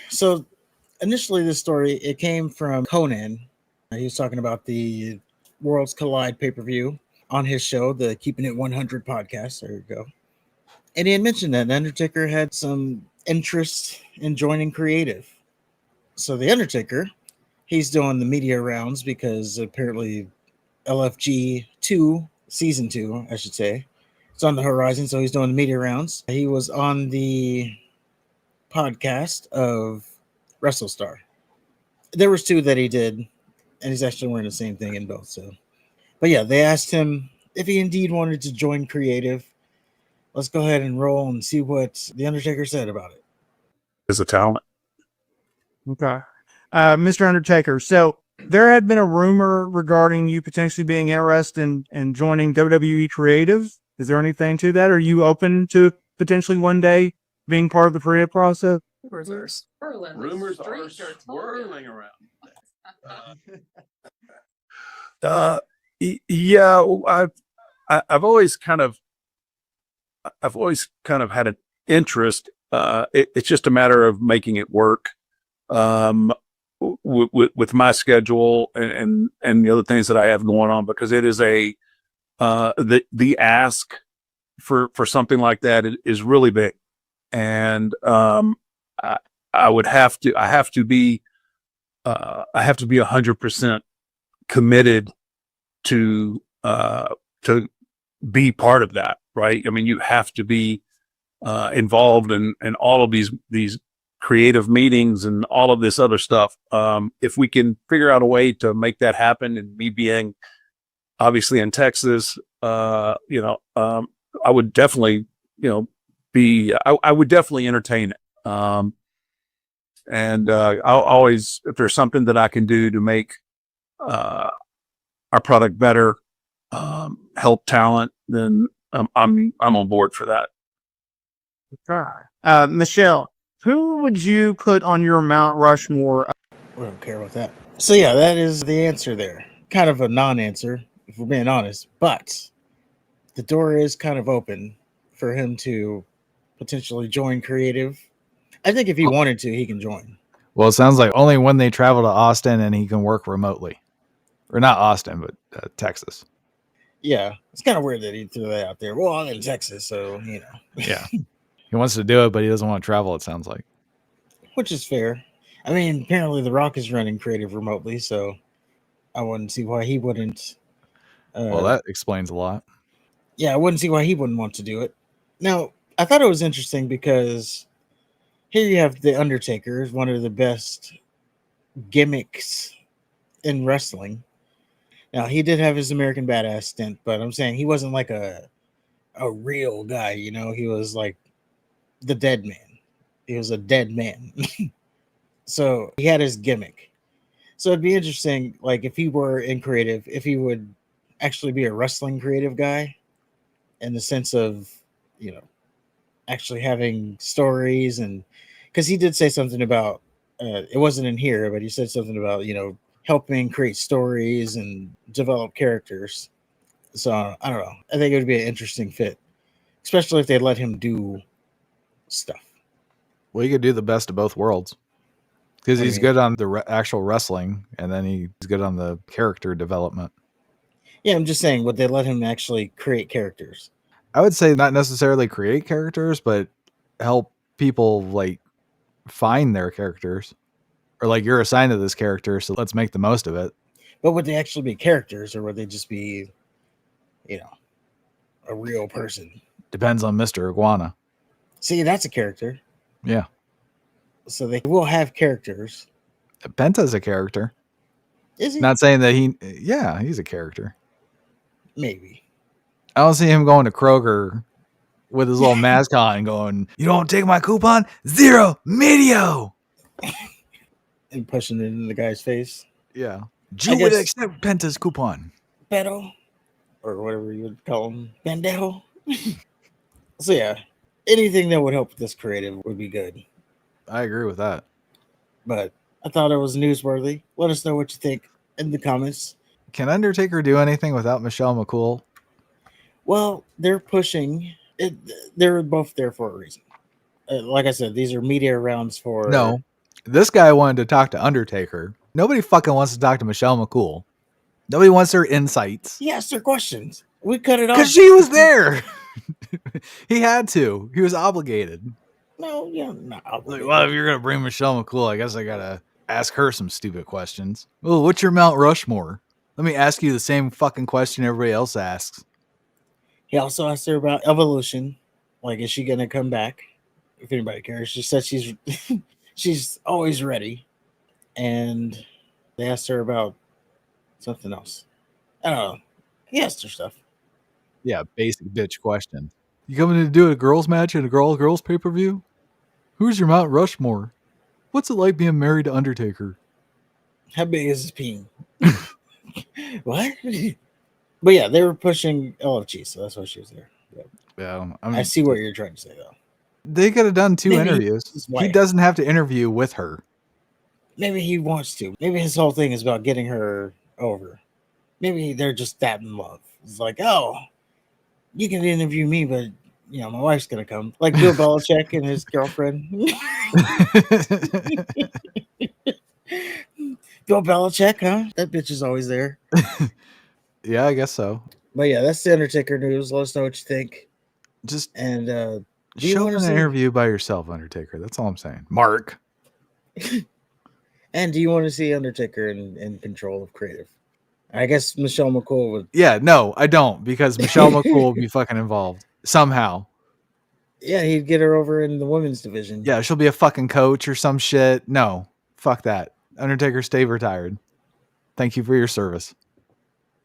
So initially, this story it came from Conan. He was talking about the Worlds Collide pay per view on his show, the Keeping It 100 podcast. There you go. And he had mentioned that Undertaker had some interest in joining creative. So the Undertaker, he's doing the media rounds because apparently LFG 2, season 2, I should say, it's on the horizon. So he's doing the media rounds. He was on the podcast of WrestleStar. There was two that he did, and he's actually wearing the same thing in both. So, but yeah, they asked him if he indeed wanted to join creative. Let's go ahead and roll and see what the Undertaker said about it. Is a talent. Okay. Mr. Undertaker, so there had been a rumor regarding you potentially being interested in joining WWE Creative. Is there anything to that? Are you open to potentially one day being part of the creative process? Rumors are swirling around. Yeah, I've always kind of had an interest. It's just a matter of making it work. With my schedule and the other things that I have going on, because it is the ask for something like that is really big, and I have to be 100% committed to be part of that, right? I mean, you have to be involved in all of these creative meetings and all of this other stuff. If we can figure out a way to make that happen, and me being obviously in Texas, I would definitely, I would definitely entertain it. And I'll always, if there's something that I can do to make our product better, help talent, then I'm on board for that. Okay. Michelle, who would you put on your Mount Rushmore? We don't care about that. So yeah, that is the answer there. Kind of a non-answer, if we're being honest. But the door is kind of open for him to potentially join creative. I think if he wanted to, he can join. Well, it sounds like only when they travel to Austin and he can work remotely. Or not Austin, but Texas. Yeah, it's kind of weird that he threw that out there. Well, I'm in Texas, so, Yeah. He wants to do it, but he doesn't want to travel, it sounds like. Which is fair. I mean, apparently The Rock is running creative remotely, so I wouldn't see why he wouldn't. Well, that explains a lot. Yeah, I wouldn't see why he wouldn't want to do it. Now, I thought it was interesting because here you have The Undertaker, one of the best gimmicks in wrestling. Now, he did have his American Badass stint, but I'm saying he wasn't like a real guy, he was like the dead man. He was a dead man. So he had his gimmick. So it'd be interesting, like if he were in creative, if he would actually be a wrestling creative guy in the sense of, actually having stories. And because he did say something about, it wasn't in here, but he said something about, helping create stories and develop characters. So I don't know. I think it would be an interesting fit, especially if they let him do stuff. Well, he could do the best of both worlds. Because he's good on the actual wrestling, and then he's good on the character development. Yeah, I'm just saying, would they let him actually create characters? I would say not necessarily create characters, but help people like find their characters. Or like, you're assigned to this character, so let's make the most of it. But would they actually be characters, or would they just be, a real person? Depends on Mr. Iguana. See, that's a character. Yeah. So they will have characters. Penta's a character. Is he? Not saying that he's a character. Maybe. I don't see him going to Kroger with his little mask on and going, "You don't take my coupon? Zero medio." And pushing it in the guy's face. Yeah. You would accept Penta's coupon. Pedo. Or whatever you would call him. Pendejo. So yeah, anything that would help with this creative would be good. I agree with that. But I thought it was newsworthy. Let us know what you think in the comments. Can Undertaker do anything without Michelle McCool? Well, they're pushing it. They're both there for a reason. Like I said, these are media rounds for... No, This guy wanted to talk to Undertaker. Nobody fucking wants to talk to Michelle McCool. Nobody wants her insights. He asked her questions. We cut it off Because she was there. He had to. He was obligated. No, yeah, not Like, obligated. well, if you're going to bring Michelle McCool, I guess I got to ask her some stupid questions. Well, what's your Mount Rushmore? Let me ask you the same fucking question everybody else asks. He also asked her about Evolution. Like, is she gonna come back? If anybody cares, she said she's she's always ready. And they asked her about something else. I don't know. He asked her stuff. Yeah, basic bitch question. You coming to do a girls match at a girls pay-per-view? Who's your Mount Rushmore? What's it like being married to Undertaker? How big is his peen? What? But yeah, they were pushing LFG, so that's why she was there. Yeah. Yeah, I see what you're trying to say, though. They could have done 2 Maybe interviews. his He wife. doesn't have to interview with her. Maybe he wants to. Maybe his whole thing is about getting her over. Maybe they're just that in love. It's like, oh, you can interview me, but you know, my wife's gonna come. Like Bill Belichick and his girlfriend. Bill Belichick, huh? That bitch is always there. Yeah, I guess so. But yeah, that's the Undertaker news. Let us know what you think. Just And do you show want an to see? interview by yourself, Undertaker. That's all I'm saying. Mark. And do you want to see Undertaker in control of creative? I guess Michelle McCool would. Yeah, no, I don't, because Michelle McCool will be fucking involved somehow. Yeah, he'd get her over in the women's division. Yeah, she'll be a fucking coach or some shit. No, fuck that. Undertaker, stay retired. Thank you for your service.